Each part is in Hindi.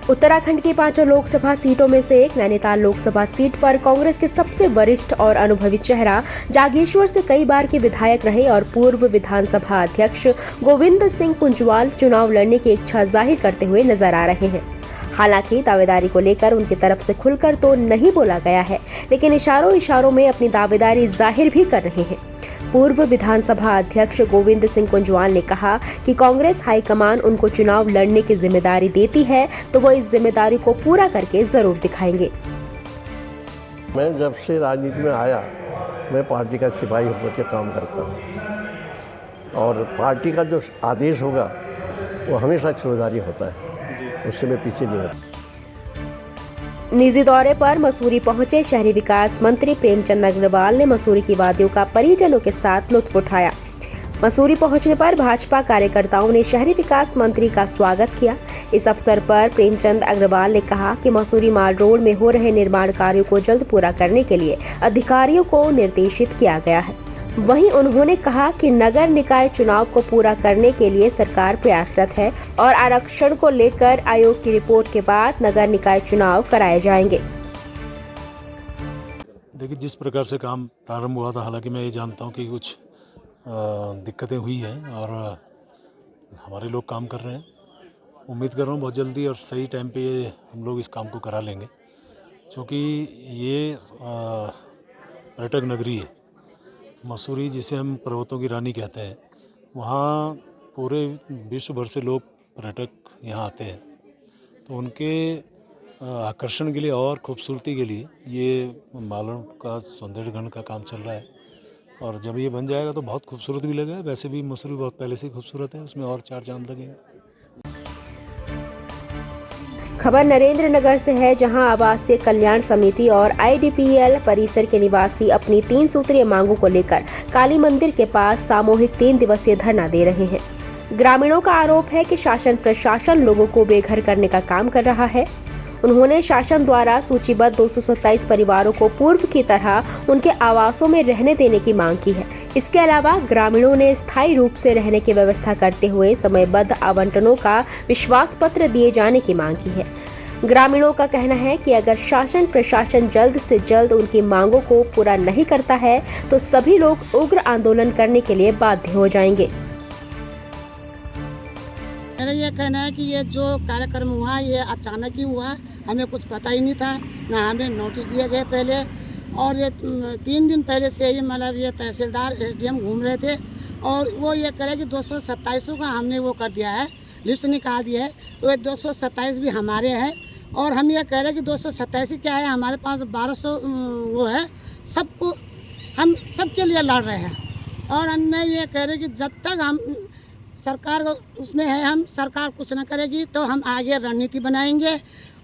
उत्तराखंड की 5 लोकसभा सीटों में से एक नैनीताल लोकसभा सीट पर कांग्रेस के सबसे वरिष्ठ और अनुभवी चेहरा जागेश्वर से कई बार के विधायक रहे और पूर्व विधानसभा अध्यक्ष गोविंद सिंह कुंजवाल चुनाव लड़ने की इच्छा जाहिर करते हुए नजर आ रहे हैं। हालांकि दावेदारी को लेकर उनकी तरफ से खुलकर तो नहीं बोला गया है, लेकिन इशारों में अपनी दावेदारी जाहिर भी कर रहे हैं। पूर्व विधानसभा अध्यक्ष गोविंद सिंह कुंजवाल ने कहा कि कांग्रेस हाईकमान उनको चुनाव लड़ने की जिम्मेदारी देती है तो वो इस जिम्मेदारी को पूरा करके जरूर दिखाएंगे। मैं जब से राजनीति में आया, मैं पार्टी का सिपाही होकर के काम करता हूँ और पार्टी का जो आदेश होगा वो हमेशा छुड़ादारी होता है, उससे मैं पीछे नहीं हटता। निजी दौरे पर मसूरी पहुंचे शहरी विकास मंत्री प्रेमचंद अग्रवाल ने मसूरी की वादियों का परिजनों के साथ लुत्फ उठाया। मसूरी पहुंचने पर भाजपा कार्यकर्ताओं ने शहरी विकास मंत्री का स्वागत किया। इस अवसर पर प्रेमचंद अग्रवाल ने कहा कि मसूरी माल रोड में हो रहे निर्माण कार्यों को जल्द पूरा करने के लिए अधिकारियों को निर्देशित किया गया है। वहीं उन्होंने कहा कि नगर निकाय चुनाव को पूरा करने के लिए सरकार प्रयासरत है और आरक्षण को लेकर आयोग की रिपोर्ट के बाद नगर निकाय चुनाव कराए जाएंगे। देखिए, जिस प्रकार से काम प्रारंभ हुआ था, हालांकि मैं ये जानता हूँ कि कुछ दिक्कतें हुई हैं और हमारे लोग काम कर रहे हैं। उम्मीद कर रहा हूँ बहुत जल्दी और सही टाइम पे हम लोग इस काम को करा लेंगे, क्योंकि ये पर्यटक नगरी है मसूरी, जिसे हम पर्वतों की रानी कहते हैं। वहाँ पूरे विश्व भर से लोग पर्यटक यहाँ आते हैं, तो उनके आकर्षण के लिए और खूबसूरती के लिए ये मालन का सौंदर्यीकरण का काम चल रहा है और जब ये बन जाएगा तो बहुत खूबसूरत भी लगेगा। वैसे भी मसूरी बहुत पहले से खूबसूरत है, उसमें और 4 चांद लगेंगे। खबर नरेंद्र नगर से है, जहां आवासीय कल्याण समिति और IDPL परिसर के निवासी अपनी 3 सूत्रीय मांगों को लेकर काली मंदिर के पास सामूहिक 3 दिवसीय धरना दे रहे हैं। ग्रामीणों का आरोप है कि शासन प्रशासन लोगों को बेघर करने का काम कर रहा है। उन्होंने शासन द्वारा सूचीबद्ध 227 परिवारों को पूर्व की तरह उनके आवासों में रहने देने की मांग की है। इसके अलावा ग्रामीणों ने स्थायी रूप से रहने की व्यवस्था करते हुए समयबद्ध आवंटनों का विश्वास पत्र दिए जाने की मांग की है। ग्रामीणों का कहना है कि अगर शासन प्रशासन जल्द से जल्द उनकी मांगों को पूरा नहीं करता है तो सभी लोग उग्र आंदोलन करने के लिए बाध्य हो जाएंगे। मेरा ये कहना है कि ये जो कार्यक्रम हुआ ये अचानक ही हुआ, हमें कुछ पता ही नहीं था, ना हमें नोटिस दिए गए पहले। और ये 3 दिन पहले से ही मतलब ये तहसीलदार SDM घूम रहे थे और वो ये कह रहे कि 227 का हमने वो कर दिया है, लिस्ट निकाल दी है, तो ये 227 भी हमारे हैं। और हम ये कह रहे हैं कि 227 क्या है, हमारे पास 1200 वो है, सबको हम सबके लिए लड़ रहे हैं। और हम ये कह रहे हैं कि जब तक हम सरकार उसमें है, हम सरकार कुछ न करेगी तो हम आगे रणनीति बनाएंगे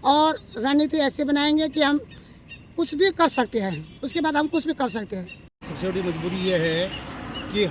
और रणनीति ऐसे बनाएंगे कि हम कुछ भी कर सकते हैं, उसके बाद हम कुछ भी कर सकते हैं। सबसे बड़ी मजबूरी ये है कि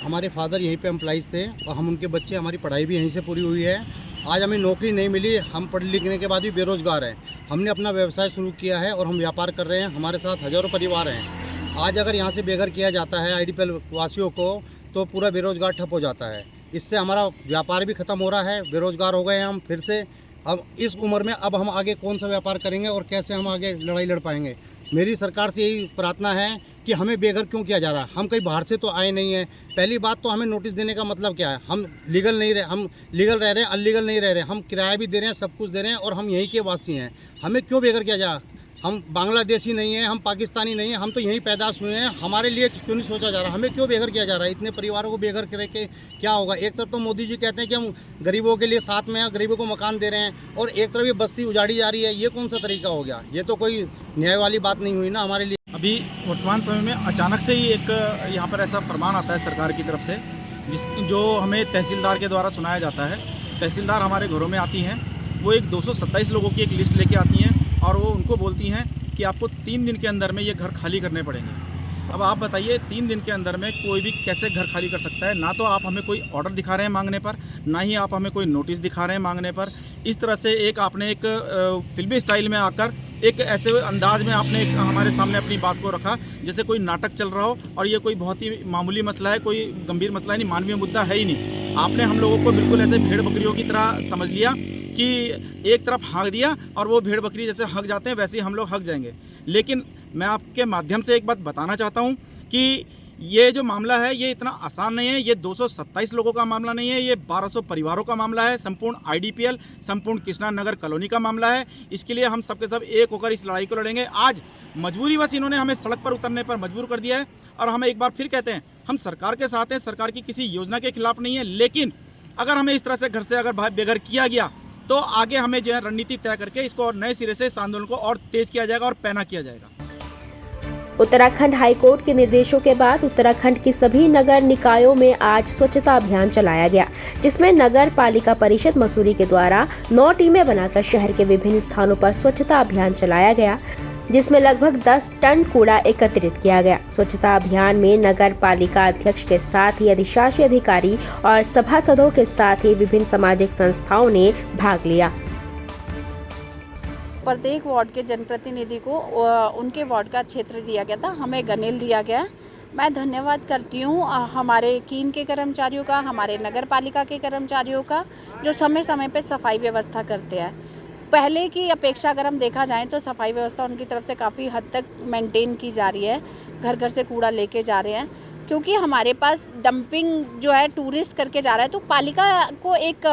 हमारे फादर यहीं पे एम्प्लॉइज़ थे और हम उनके बच्चे, हमारी पढ़ाई भी यहीं से पूरी हुई है। आज हमें नौकरी नहीं मिली, हम पढ़ लिखने के बाद भी बेरोज़गार हैं। हमने अपना व्यवसाय शुरू किया है और हम व्यापार कर रहे हैं, हमारे साथ हज़ारों परिवार हैं। आज अगर यहाँ से बेघर किया जाता है IDPL वासियों को तो पूरा बेरोज़गार ठप हो जाता है। इससे हमारा व्यापार भी ख़त्म हो रहा है, बेरोज़गार हो गए हैं हम फिर से। अब इस उम्र में अब हम आगे कौन सा व्यापार करेंगे और कैसे हम आगे लड़ाई लड़ पाएंगे। मेरी सरकार से यही प्रार्थना है कि हमें बेघर क्यों किया जा रहा है। हम कहीं बाहर से तो आए नहीं हैं। पहली बात तो हमें नोटिस देने का मतलब क्या है, हम लीगल नहीं रहे, हम लीगल रह रहे हैं, अनलीगल नहीं रह रहे, हम किराया भी दे रहे हैं, सब कुछ दे रहे हैं और हम यहीं के वासी हैं। हमें क्यों बेघर किया जा, हम बांग्लादेशी नहीं हैं, हम पाकिस्तानी नहीं हैं, हम तो यहीं पैदाश हुए हैं। हमारे लिए क्यों नहीं सोचा जा रहा, हमें क्यों बेघर किया जा रहा है। इतने परिवारों को बेघर करके क्या होगा। एक तरफ तो मोदी जी कहते हैं कि हम गरीबों के लिए साथ में हैं, गरीबों को मकान दे रहे हैं, और एक तरफ ये बस्ती उजाड़ी जा रही है। ये कौन सा तरीका हो गया, ये तो कोई न्याय वाली बात नहीं हुई ना हमारे लिए। अभी वर्तमान समय में अचानक से ही एक यहाँ पर ऐसा फरमान आता है सरकार की तरफ से, जो हमें तहसीलदार के द्वारा सुनाया जाता है। तहसीलदार हमारे घरों में आती हैं, वो एक 227 लोगों की एक लिस्ट लेके आती हैं और वो उनको बोलती हैं कि आपको 3 दिन के अंदर में ये घर खाली करने पड़ेंगे। अब आप बताइए 3 दिन के अंदर में कोई भी कैसे घर खाली कर सकता है। ना तो आप हमें कोई ऑर्डर दिखा रहे हैं मांगने पर, ना ही आप हमें कोई नोटिस दिखा रहे हैं मांगने पर। इस तरह से एक आपने एक फिल्मी स्टाइल में आकर एक ऐसे अंदाज में आपने हमारे सामने अपनी बात को रखा जैसे कोई नाटक चल रहा हो और ये कोई बहुत ही मामूली मसला है, कोई गंभीर मसला है नहीं, मानवीय मुद्दा है ही नहीं। आपने हम लोगों को बिल्कुल ऐसे भेड़ बकरियों की तरह समझ लिया कि कि एक तरफ हाँक दिया और वो भेड़ बकरी जैसे हक जाते हैं वैसे ही हम लोग हक जाएंगे। लेकिन मैं आपके माध्यम से एक बात बताना चाहता हूँ कि ये जो मामला है ये इतना आसान नहीं है। ये 227 लोगों का मामला नहीं है, ये 1200 परिवारों का मामला है, संपूर्ण IDPL, संपूर्ण कृष्णा नगर कॉलोनी का मामला है। इसके लिए हम सबके सब एक होकर इस लड़ाई को लड़ेंगे। आज मजबूरीवश इन्होंने हमें सड़क पर उतरने पर मजबूर कर दिया है और हम एक बार फिर कहते हैं हम सरकार के साथ हैं, सरकार की किसी योजना के खिलाफ नहीं है। लेकिन अगर हमें इस तरह से घर से अगर बेघर किया गया तो आगे हमें जो है रणनीति तय करके इसको और नए सिरे से इस आंदोलन को और तेज किया जाएगा और पैना किया जाएगा। उत्तराखंड हाईकोर्ट के निर्देशों के बाद उत्तराखंड की सभी नगर निकायों में आज स्वच्छता अभियान चलाया गया, जिसमें नगर पालिका परिषद मसूरी के द्वारा 9 टीमें बनाकर शहर के विभिन्न स्थानों पर स्वच्छता अभियान चलाया गया, जिसमें लगभग 10 टन कूड़ा एकत्रित किया गया। स्वच्छता अभियान में नगर पालिका अध्यक्ष के साथ ही अधिशासी अधिकारी और सभासदों के साथ ही विभिन्न सामाजिक संस्थाओं ने भाग लिया। प्रत्येक वार्ड के जनप्रतिनिधि को उनके वार्ड का क्षेत्र दिया गया था, हमें गनेल दिया गया। मैं धन्यवाद करती हूँ हमारे कीन के कर्मचारियों का, हमारे नगर पालिका के कर्मचारियों का, जो समय समय पे सफाई व्यवस्था करते हैं। पहले की अपेक्षा अगर हम देखा जाए तो सफाई व्यवस्था उनकी तरफ से काफ़ी हद तक मेंटेन की जा रही है। घर घर से कूड़ा लेके जा रहे हैं, क्योंकि हमारे पास डंपिंग जो है टूरिस्ट करके जा रहा है। तो पालिका को एक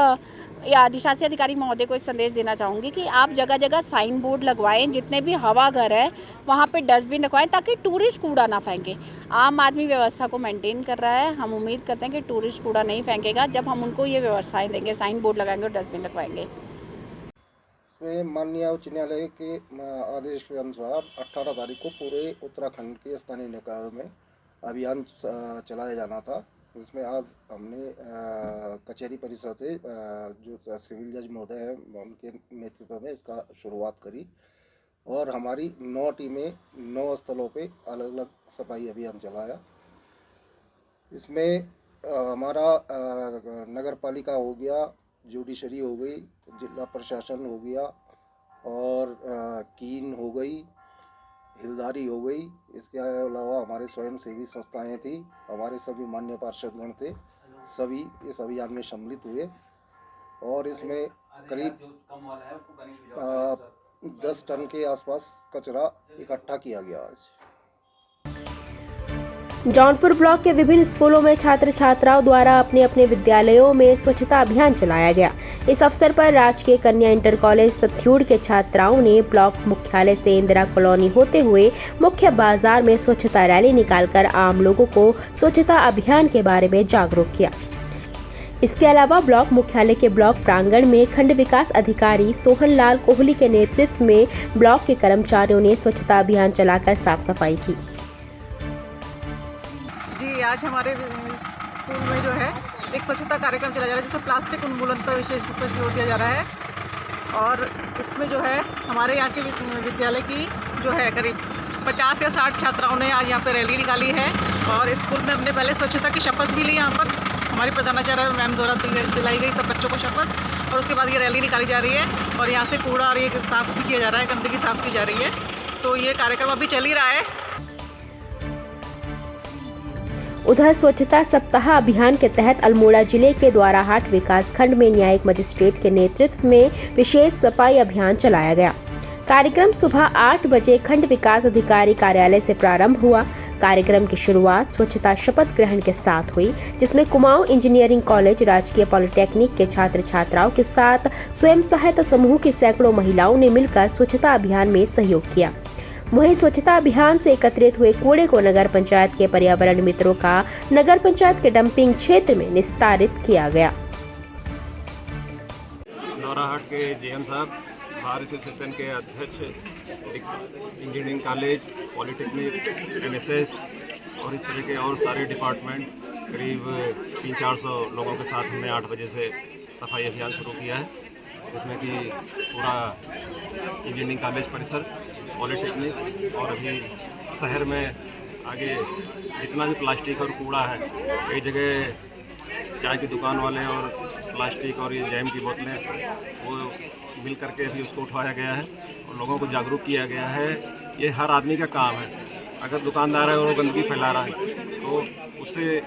या अधिशासी अधिकारी महोदय को एक संदेश देना चाहूँगी कि आप जगह जगह साइन बोर्ड लगवाएं, जितने भी हवा घर है वहाँ पे डस्टबिन रखवाएं, ताकि टूरिस्ट कूड़ा ना फेंके। आम आदमी व्यवस्था को मेंटेन कर रहा है, हम उम्मीद करते हैं कि टूरिस्ट कूड़ा नहीं फेंकेगा जब हम उनको ये व्यवस्थाएं देंगे, साइन बोर्ड लगाएंगे और डस्टबिन लगवाएंगे। इसमें माननीय उच्च न्यायालय के आदेश के अनुसार 18 तारीख को पूरे उत्तराखंड के स्थानीय निकायों में अभियान चलाया जाना था। इसमें आज हमने कचहरी परिसर से जो सिविल जज महोदय हैं उनके नेतृत्व में इसका शुरुआत करी और हमारी 9 टीमें 9 स्थलों पे अलग अलग सफाई अभियान चलाया। इसमें हमारा नगर पालिका हो गया, जुडिशरी हो गई, जिला प्रशासन हो गया और कीन हो गई, हिलदारी हो गई। इसके अलावा हमारे स्वयंसेवी संस्थाएं थी, हमारे सभी मान्य पार्षदगण थे, सभी इस अभियान में सम्मिलित हुए और इसमें करीब 10 टन के आसपास कचरा इकट्ठा किया गया। आज जौनपुर ब्लॉक के विभिन्न स्कूलों में छात्र छात्राओं द्वारा अपने अपने विद्यालयों में स्वच्छता अभियान चलाया गया। इस अवसर पर राजकीय कन्या इंटर कॉलेज सत्यूड़ के छात्राओं ने ब्लॉक मुख्यालय से इंदिरा कॉलोनी होते हुए मुख्य बाजार में स्वच्छता रैली निकालकर आम लोगों को स्वच्छता अभियान के बारे में जागरूक किया। इसके अलावा ब्लॉक मुख्यालय के ब्लॉक प्रांगण में खंड विकास अधिकारी सोहन लाल कोहली के नेतृत्व में ब्लॉक के कर्मचारियों ने स्वच्छता अभियान चलाकर साफ सफाई की। जी, आज हमारे स्कूल में जो है एक स्वच्छता कार्यक्रम चलाया जा रहा है, जिसमें प्लास्टिक उन्मूलन पर विशेष रूप से जोर दिया जा रहा है। और इसमें जो है हमारे यहाँ के विद्यालय की जो है करीब 50 या 60 छात्राओं ने आज यहाँ पर रैली निकाली है और स्कूल में हमने पहले स्वच्छता की शपथ भी ली। यहाँ पर हमारी प्रधानाचार्य मैम द्वारा दिलाई गई सब बच्चों को शपथ, और उसके बाद ये रैली निकाली जा रही है और यहाँ से कूड़ा और ये साफ़ भी किया जा रहा है, गंदगी साफ़ की जा रही है। तो ये कार्यक्रम अभी चल ही रहा है। उधर स्वच्छता सप्ताह अभियान के तहत अल्मोड़ा जिले के द्वाराहाट विकास खंड में न्यायिक मजिस्ट्रेट के नेतृत्व में विशेष सफाई अभियान चलाया गया। कार्यक्रम सुबह 8 बजे खंड विकास अधिकारी कार्यालय से प्रारंभ हुआ। कार्यक्रम की शुरुआत स्वच्छता शपथ ग्रहण के साथ हुई, जिसमें कुमाऊं इंजीनियरिंग कॉलेज, राजकीय पॉलिटेक्निक के छात्र छात्राओं के साथ स्वयं सहायता समूह की सैकड़ों महिलाओं ने मिलकर स्वच्छता अभियान में सहयोग किया। वहीं स्वच्छता अभियान से एकत्रित हुए कूड़े को नगर पंचायत के पर्यावरण मित्रों का नगर पंचायत के डंपिंग क्षेत्र में निस्तारित किया गया। द्वाराहाट के जेएम साहब, बार एसोसिएशन के अध्यक्ष, इंजीनियरिंग कॉलेज, पॉलिटेक्निक, एमएसएस और इस तरह के और सारे डिपार्टमेंट करीब 300-400 लोगों के साथ हमने 8 बजे से सफाई अभियान शुरू किया है, जिसमें कि पूरा इंजीनियरिंग कॉलेज परिसर, पॉलिटेक्निक और अभी शहर में आगे जितना भी प्लास्टिक और कूड़ा है, कई जगह चाय की दुकान वाले और प्लास्टिक और ये जैम की बोतलें वो मिल करके अभी उसको उठाया गया है और लोगों को जागरूक किया गया है। ये हर आदमी का काम है। अगर दुकानदार है और वो गंदगी फैला रहा है तो उससे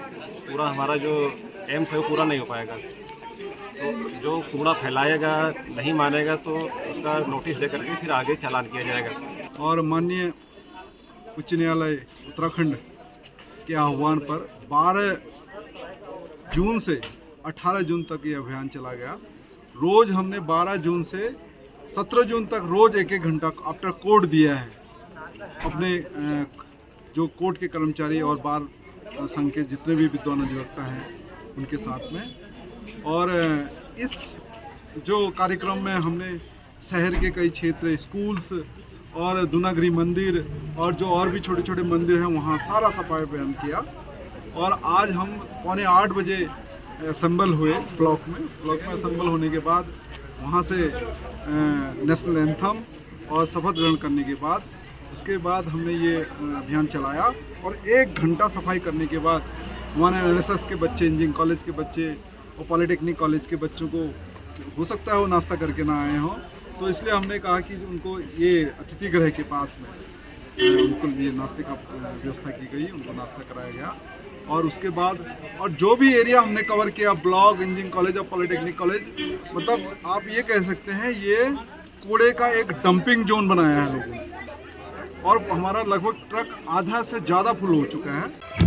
पूरा हमारा जो एम्स है वो पूरा नहीं हो पाएगा। तो जो कूड़ा फैलाएगा, नहीं मानेगा तो उसका नोटिस दे करके फिर आगे चालान किया जाएगा। और माननीय उच्च न्यायालय उत्तराखंड के आह्वान पर 12 जून से 18 जून तक ये अभियान चला गया। रोज़ हमने 12 जून से 17 जून तक रोज़ 1-1 घंटा आफ्टर कोर्ट दिया है अपने जो कोर्ट के कर्मचारी और बार संघ के जितने भी विद्वान अधिवक्ता हैं उनके साथ में। और इस जो कार्यक्रम में हमने शहर के कई क्षेत्र, स्कूल्स और दुनागरी मंदिर और जो और भी छोटे छोटे मंदिर हैं वहाँ सारा सफाई अभियान किया। और आज हम 7:45 बजे असम्बल हुए ब्लॉक में असम्बल होने के बाद वहाँ से नेशनल एंथम और शपथ ग्रहण करने के बाद उसके बाद हमने ये अभियान चलाया। और 1 घंटा सफाई करने के बाद हमारे NSS के बच्चे, इंजीनियरिंग कॉलेज के बच्चे और पॉलिटेक्निक कॉलेज के बच्चों को हो सकता है वो नाश्ता करके ना आए हों, तो इसलिए हमने कहा कि उनको ये अतिथि गृह के पास में उनको ये नाश्ते का व्यवस्था की गई, उनको नाश्ता कराया गया। और उसके बाद और जो भी एरिया हमने कवर किया, ब्लॉक, इंजीनियरिंग कॉलेज और पॉलिटेक्निक कॉलेज, मतलब आप ये कह सकते हैं ये कूड़े का एक डंपिंग जोन बनाया है लोगों ने। और हमारा लगभग ट्रक आधा से ज़्यादा फुल हो चुका है।